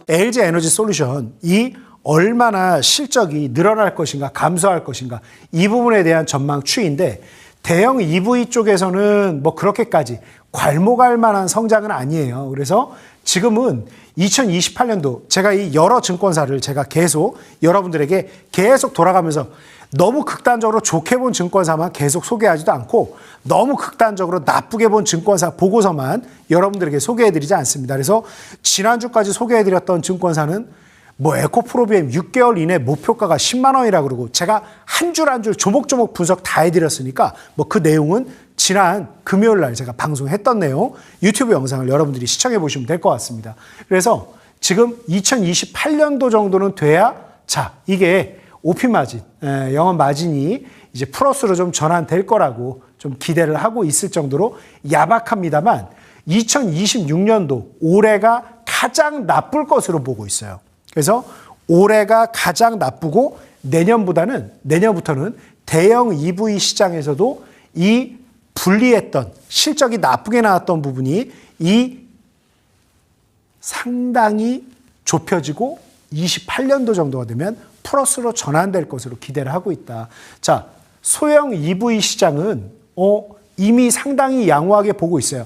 LG 에너지 솔루션 이 얼마나 실적이 늘어날 것인가 감소할 것인가 이 부분에 대한 전망 추이인데 대형 EV 쪽에서는 뭐 그렇게까지 괄목할 만한 성장은 아니에요. 그래서 지금은 2028년도 제가 이 여러 증권사를 제가 계속 여러분들에게 계속 돌아가면서 너무 극단적으로 좋게 본 증권사만 계속 소개하지도 않고 너무 극단적으로 나쁘게 본 증권사 보고서만 여러분들에게 소개해드리지 않습니다. 그래서 지난주까지 소개해드렸던 증권사는 뭐 에코프로비엠 6개월 이내 목표가가 10만 원이라 그러고 제가 한 줄 한 줄 조목조목 분석 다 해드렸으니까 뭐 그 내용은 지난 금요일 날 제가 방송했던 내용 유튜브 영상을 여러분들이 시청해 보시면 될 것 같습니다. 그래서 지금 2028년도 정도는 돼야 자 이게 OP 마진, 영업 마진이 이제 플러스로 좀 전환될 거라고 좀 기대를 하고 있을 정도로 야박합니다만 2026년도 올해가 가장 나쁠 것으로 보고 있어요. 그래서 올해가 가장 나쁘고 내년부터는 대형 EV 시장에서도 이 불리했던 실적이 나쁘게 나왔던 부분이 이 상당히 좁혀지고 28년도 정도가 되면 플러스로 전환될 것으로 기대를 하고 있다. 자, 소형 EV 시장은 이미 상당히 양호하게 보고 있어요.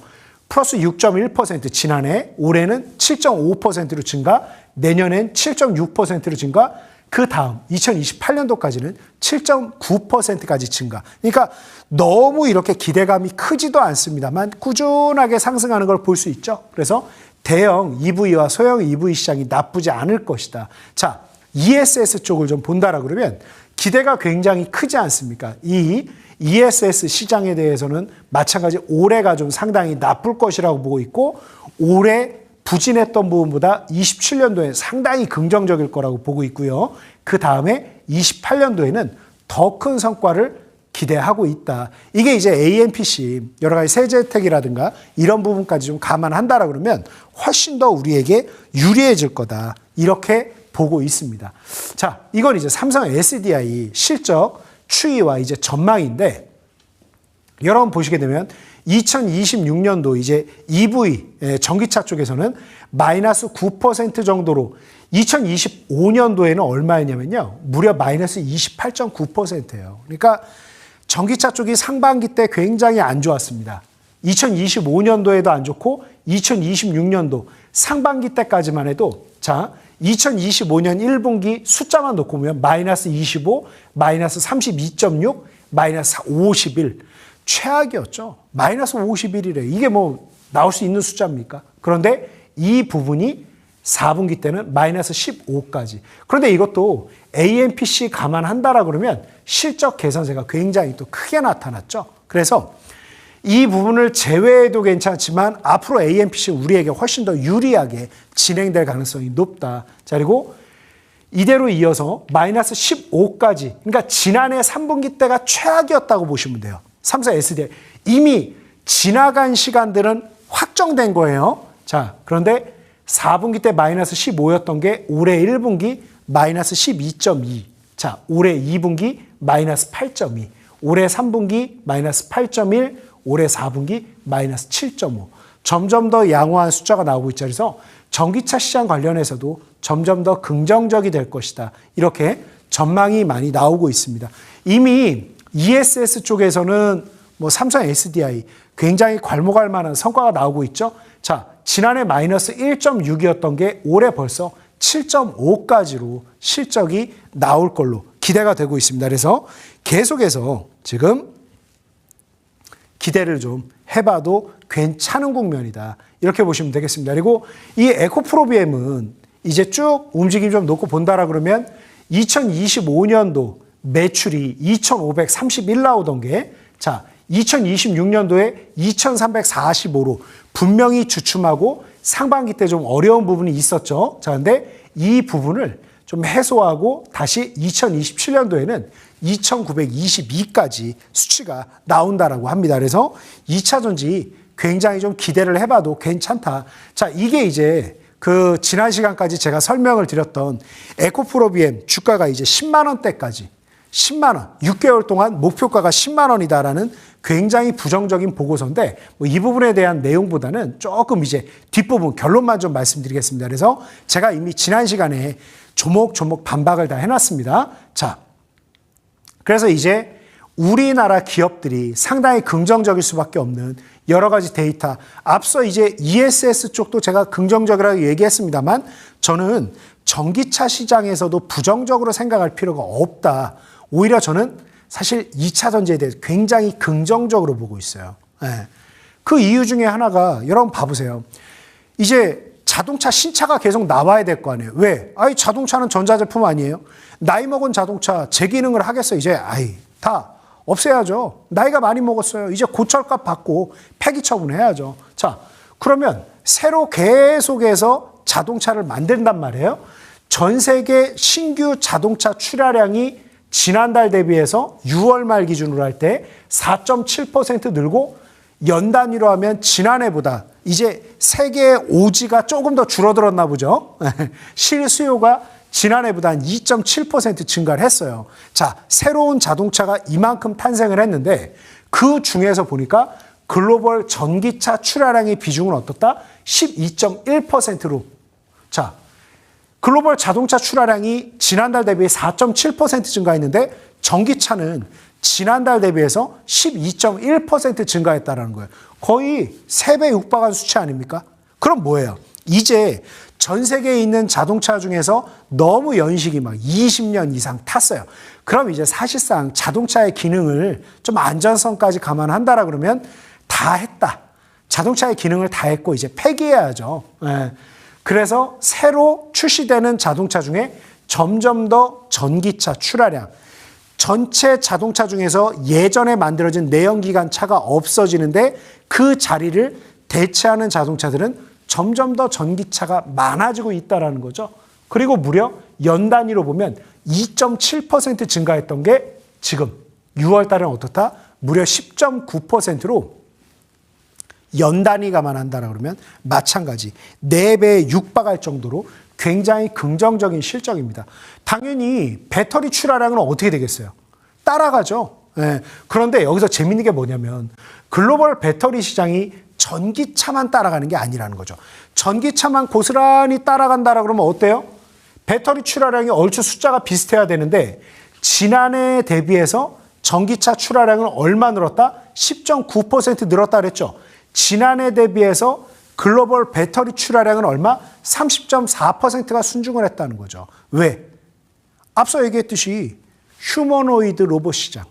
플러스 6.1% 지난해, 올해는 7.5%로 증가, 내년엔 7.6%로 증가, 그 다음 2028년도까지는 7.9%까지 증가. 그러니까 너무 이렇게 기대감이 크지도 않습니다만 꾸준하게 상승하는 걸 볼 수 있죠. 그래서 대형 EV와 소형 EV 시장이 나쁘지 않을 것이다. 자, ESS 쪽을 좀 본다라 그러면 기대가 굉장히 크지 않습니까? 이 ESS 시장에 대해서는 마찬가지 올해가 좀 상당히 나쁠 것이라고 보고 있고 올해 부진했던 부분보다 27년도에 상당히 긍정적일 거라고 보고 있고요. 그 다음에 28년도에는 더 큰 성과를 기대하고 있다. 이게 이제 AMPC 여러 가지 세제 혜택이라든가 이런 부분까지 좀 감안한다라 그러면 훨씬 더 우리에게 유리해질 거다. 이렇게 보고 있습니다. 자, 이건 이제 삼성 SDI 실적 추이와 이제 전망인데 여러분 보시게 되면 2026년도 이제 EV 전기차 쪽에서는 마이너스 9% 정도로 2025년도에는 얼마였냐면요. 무려 마이너스 28.9%예요. 그러니까 전기차 쪽이 상반기 때 굉장히 안 좋았습니다. 2025년도에도 안 좋고 2026년도 상반기 때까지만 해도 자 2025년 1분기 숫자만 놓고 보면 마이너스 25, 마이너스 32.6, 마이너스 51 최악이었죠. 마이너스 51이래. 이게 뭐 나올 수 있는 숫자입니까? 그런데 이 부분이 4분기 때는 마이너스 15까지. 그런데 이것도 AMPC 감안한다라 그러면 실적 개선세가 굉장히 또 크게 나타났죠. 그래서 이 부분을 제외해도 괜찮지만 앞으로 AMPC 우리에게 훨씬 더 유리하게 진행될 가능성이 높다. 자, 그리고 이대로 이어서 마이너스 15까지. 그러니까 지난해 3분기 때가 최악이었다고 보시면 돼요. 삼성 SDI. 이미 지나간 시간들은 확정된 거예요. 자, 그런데 4분기 때 마이너스 15였던 게 올해 1분기 마이너스 12.2. 자, 올해 2분기 마이너스 8.2. 올해 3분기 마이너스 8.1. 올해 4분기 마이너스 7.5. 점점 더 양호한 숫자가 나오고 있죠. 그래서 전기차 시장 관련해서도 점점 더 긍정적이 될 것이다. 이렇게 전망이 많이 나오고 있습니다. 이미 ESS 쪽에서는 뭐 삼성 SDI 굉장히 괄목할 만한 성과가 나오고 있죠. 자, 지난해 마이너스 1.6이었던 게 올해 벌써 7.5까지로 실적이 나올 걸로 기대가 되고 있습니다. 그래서 계속해서 지금 기대를 좀 해봐도 괜찮은 국면이다. 이렇게 보시면 되겠습니다. 그리고 이 에코프로비엠은 이제 쭉 움직임 좀 놓고 본다라 그러면 2025년도 매출이 2,531 나오던 게 자, 2026년도에 2,345로 분명히 주춤하고 상반기 때 좀 어려운 부분이 있었죠. 자, 근데 이 부분을 좀 해소하고 다시 2027년도에는 2,922까지 수치가 나온다라고 합니다. 그래서 2차 전지 굉장히 좀 기대를 해봐도 괜찮다. 자, 이게 이제 그 지난 시간까지 제가 설명을 드렸던 에코프로비엠 주가가 이제 10만 원대까지 10만 원, 6개월 동안 목표가가 10만 원이다라는 굉장히 부정적인 보고서인데 뭐 이 부분에 대한 내용보다는 조금 이제 뒷부분 결론만 좀 말씀드리겠습니다. 그래서 제가 이미 지난 시간에 조목조목 반박을 다 해놨습니다. 자, 그래서 이제 우리나라 기업들이 상당히 긍정적일 수밖에 없는 여러 가지 데이터. 앞서 이제 ESS 쪽도 제가 긍정적이라고 얘기했습니다만 저는 전기차 시장에서도 부정적으로 생각할 필요가 없다. 오히려 저는 사실 2차 전지에 대해서 굉장히 긍정적으로 보고 있어요. 네. 그 이유 중에 하나가 여러분 봐보세요. 이제 자동차 신차가 계속 나와야 될 거 아니에요. 왜? 아이 자동차는 전자제품 아니에요. 나이 먹은 자동차 제 기능을 하겠어. 이제 다 없애야죠. 나이가 많이 먹었어요. 이제 고철값 받고 폐기 처분해야죠. 자, 그러면 새로 계속해서 자동차를 만든단 말이에요. 전 세계 신규 자동차 출하량이 지난달 대비해서 6월 말 기준으로 할 때 4.7% 늘고 연 단위로 하면 지난해보다 이제 세계의 오지가 조금 더 줄어들었나 보죠. 실수요가 지난해보다 한 2.7% 증가를 했어요. 자, 새로운 자동차가 이만큼 탄생을 했는데 그 중에서 보니까 글로벌 전기차 출하량의 비중은 어떻다? 12.1%로. 자, 글로벌 자동차 출하량이 지난달 대비 4.7% 증가했는데 전기차는 지난달 대비해서 12.1% 증가했다는 거예요. 거의 3배 육박한 수치 아닙니까? 그럼 뭐예요? 이제 전 세계에 있는 자동차 중에서 너무 연식이 막 20년 이상 탔어요. 그럼 이제 사실상 자동차의 기능을 좀 안전성까지 감안한다라 그러면 다 했다. 자동차의 기능을 다 했고 이제 폐기해야죠. 네. 그래서 새로 출시되는 자동차 중에 점점 더 전기차 출하량, 전체 자동차 중에서 예전에 만들어진 내연기관 차가 없어지는데 그 자리를 대체하는 자동차들은 점점 더 전기차가 많아지고 있다는 거죠. 그리고 무려 연 단위로 보면 2.7% 증가했던 게 지금 6월 달은 어떻다? 무려 10.9%로 연 단위가만 한다라 그러면 마찬가지 4배에 육박할 정도로 굉장히 긍정적인 실적입니다. 당연히 배터리 출하량은 어떻게 되겠어요? 따라가죠. 네. 그런데 여기서 재밌는 게 뭐냐면 글로벌 배터리 시장이 전기차만 따라가는 게 아니라는 거죠. 전기차만 고스란히 따라간다라 그러면 어때요? 배터리 출하량이 얼추 숫자가 비슷해야 되는데 지난해 대비해서 전기차 출하량은 얼마 늘었다? 10.9% 늘었다 그랬죠. 지난해 대비해서 글로벌 배터리 출하량은 얼마? 30.4%가 순증을 했다는 거죠. 왜? 앞서 얘기했듯이 휴머노이드 로봇 시장.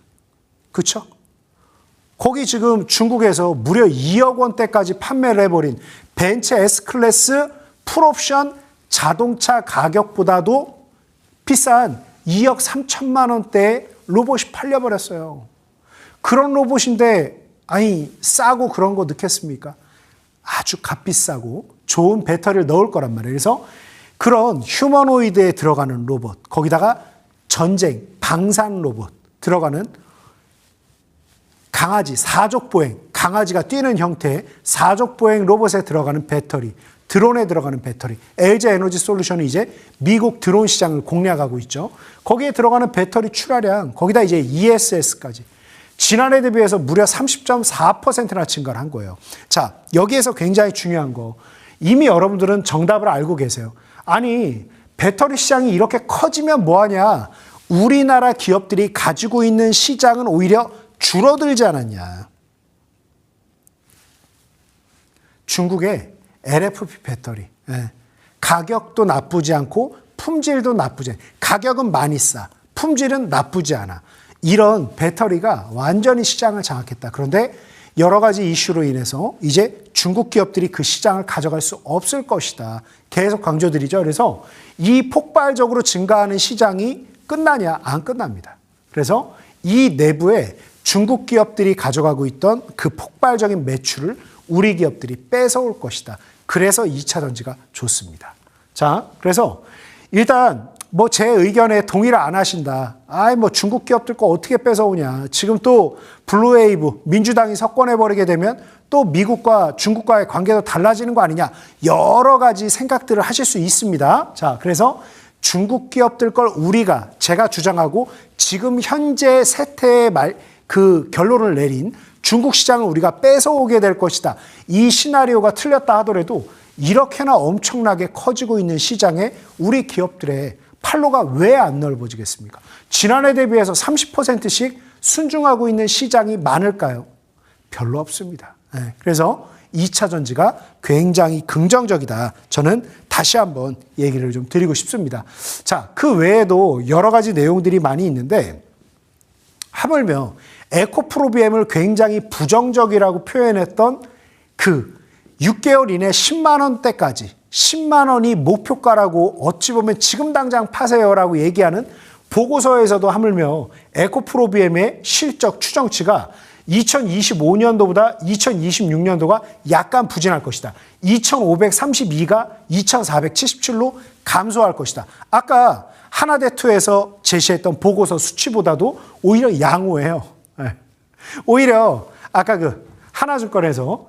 그렇죠? 거기 지금 중국에서 무려 2억 원대까지 판매를 해버린 벤츠 S클래스 풀옵션 자동차 가격보다도 비싼 2억 3천만 원대의 로봇이 팔려버렸어요. 그런 로봇인데 싸고 그런 거 넣겠습니까? 아주 값비싸고 좋은 배터리를 넣을 거란 말이에요. 그래서 그런 휴머노이드에 들어가는 로봇, 거기다가 전쟁, 방산 로봇 들어가는 강아지, 사족보행, 강아지가 뛰는 형태의 사족보행 로봇에 들어가는 배터리, 드론에 들어가는 배터리, LG 에너지 솔루션이 이제 미국 드론 시장을 공략하고 있죠. 거기에 들어가는 배터리 출하량, 거기다 이제 ESS까지. 지난해 대비해서 무려 30.4%나 증가를 한 거예요. 자, 여기에서 굉장히 중요한 거. 이미 여러분들은 정답을 알고 계세요. 아니, 배터리 시장이 이렇게 커지면 뭐하냐. 우리나라 기업들이 가지고 있는 시장은 오히려 줄어들지 않았냐. 중국의 LFP 배터리. 가격도 나쁘지 않고 품질도 나쁘지 않아. 가격은 많이 싸. 품질은 나쁘지 않아. 이런 배터리가 완전히 시장을 장악했다. 그런데 여러 가지 이슈로 인해서 이제 중국 기업들이 그 시장을 가져갈 수 없을 것이다. 계속 강조드리죠. 그래서 이 폭발적으로 증가하는 시장이 끝나냐? 안 끝납니다. 그래서 이 내부에 중국 기업들이 가져가고 있던 그 폭발적인 매출을 우리 기업들이 뺏어올 것이다. 그래서 2차 전지가 좋습니다. 자, 그래서 일단 제 의견에 동의를 안 하신다. 중국 기업들 거 어떻게 뺏어오냐. 지금 또 블루웨이브, 민주당이 석권해버리게 되면 또 미국과 중국과의 관계도 달라지는 거 아니냐. 여러 가지 생각들을 하실 수 있습니다. 자, 그래서 중국 기업들 걸 제가 주장하고 지금 현재 세태의 그 결론을 내린 중국 시장을 우리가 뺏어오게 될 것이다. 이 시나리오가 틀렸다 하더라도 이렇게나 엄청나게 커지고 있는 시장에 우리 기업들의 판로가 왜 안 넓어지겠습니까? 지난해 대비해서 30%씩 순증하고 있는 시장이 많을까요? 별로 없습니다. 그래서 2차 전지가 굉장히 긍정적이다. 저는 다시 한번 얘기를 좀 드리고 싶습니다. 자, 그 외에도 여러 가지 내용들이 많이 있는데 하물며 에코프로비엠을 굉장히 부정적이라고 표현했던 그 6개월 이내 10만 원대까지 10만 원이 목표가라고 어찌 보면 지금 당장 파세요라고 얘기하는 보고서에서도 하물며 에코프로비엠의 실적 추정치가 2025년도보다 2026년도가 약간 부진할 것이다. 2532가 2477로 감소할 것이다. 아까 하나대투에서 제시했던 보고서 수치보다도 오히려 양호해요. 오히려 아까 그 하나증권에서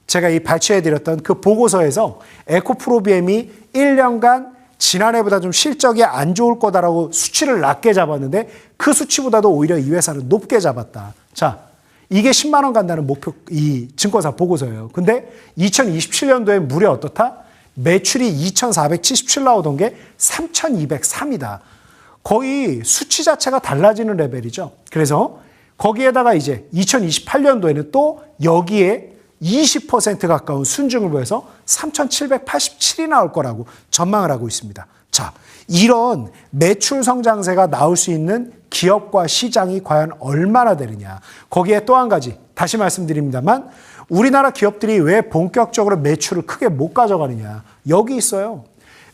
제가 이 발췌해드렸던 그 보고서에서 에코프로비엠이 1년간 지난해보다 좀 실적이 안 좋을 거다라고 수치를 낮게 잡았는데 그 수치보다도 오히려 이 회사는 높게 잡았다. 자, 이게 10만 원 간다는 목표, 이 증권사 보고서예요. 근데 2027년도에 무려 어떻다? 매출이 2,477 나오던 게 3,203이다. 거의 수치 자체가 달라지는 레벨이죠. 그래서 거기에다가 이제 2028년도에는 또 여기에 20% 가까운 순증을 보여서 3,787이 나올 거라고 전망을 하고 있습니다. 자, 이런 매출 성장세가 나올 수 있는 기업과 시장이 과연 얼마나 되느냐. 거기에 또 한 가지 다시 말씀드립니다만 우리나라 기업들이 왜 본격적으로 매출을 크게 못 가져가느냐. 여기 있어요.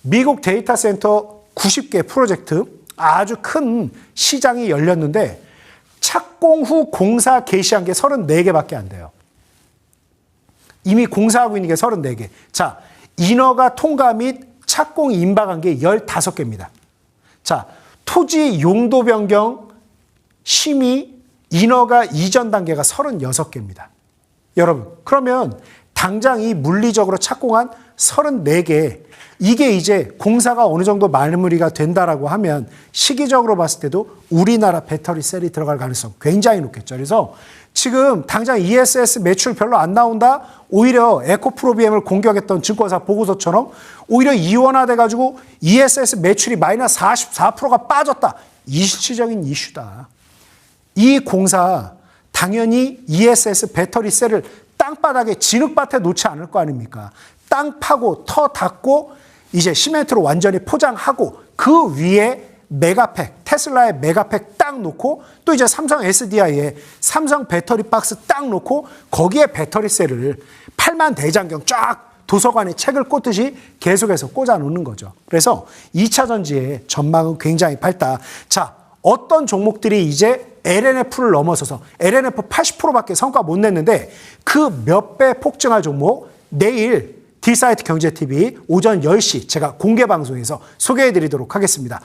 미국 데이터 센터 90개 프로젝트 아주 큰 시장이 열렸는데 착공 후 공사 개시한 게 34개밖에 안 돼요. 이미 공사하고 있는 게 34개. 자, 인허가 통과 및 착공 임박한 게 15개입니다. 자, 토지 용도 변경 심의 인허가 이전 단계가 36개입니다. 여러분, 그러면 당장 이 물리적으로 착공한 34개, 이게 이제 공사가 어느 정도 마무리가 된다라고 하면 시기적으로 봤을 때도 우리나라 배터리 셀이 들어갈 가능성 굉장히 높겠죠. 그래서 지금 당장 ESS 매출 별로 안 나온다? 오히려 에코프로비엠을 공격했던 증권사 보고서처럼 오히려 이원화돼가지고 ESS 매출이 마이너스 44%가 빠졌다. 이슈적인 이슈다. 이 공사 당연히 ESS 배터리 셀을 땅바닥에 진흙밭에 놓지 않을 거 아닙니까? 땅 파고 터 닫고 이제 시멘트로 완전히 포장하고 그 위에 메가팩, 테슬라의 메가팩 딱 놓고 또 이제 삼성 SDI에 삼성 배터리 박스 딱 놓고 거기에 배터리 셀을 8만 대장경 쫙 도서관에 책을 꽂듯이 계속해서 꽂아 놓는 거죠. 그래서 2차 전지의 전망은 굉장히 밝다. 자, 어떤 종목들이 이제 LNF를 넘어서서 LNF 80%밖에 성과 못 냈는데 그 몇 배 폭증할 종목 내일 D사이트 경제TV 오전 10시 제가 공개 방송에서 소개해 드리도록 하겠습니다.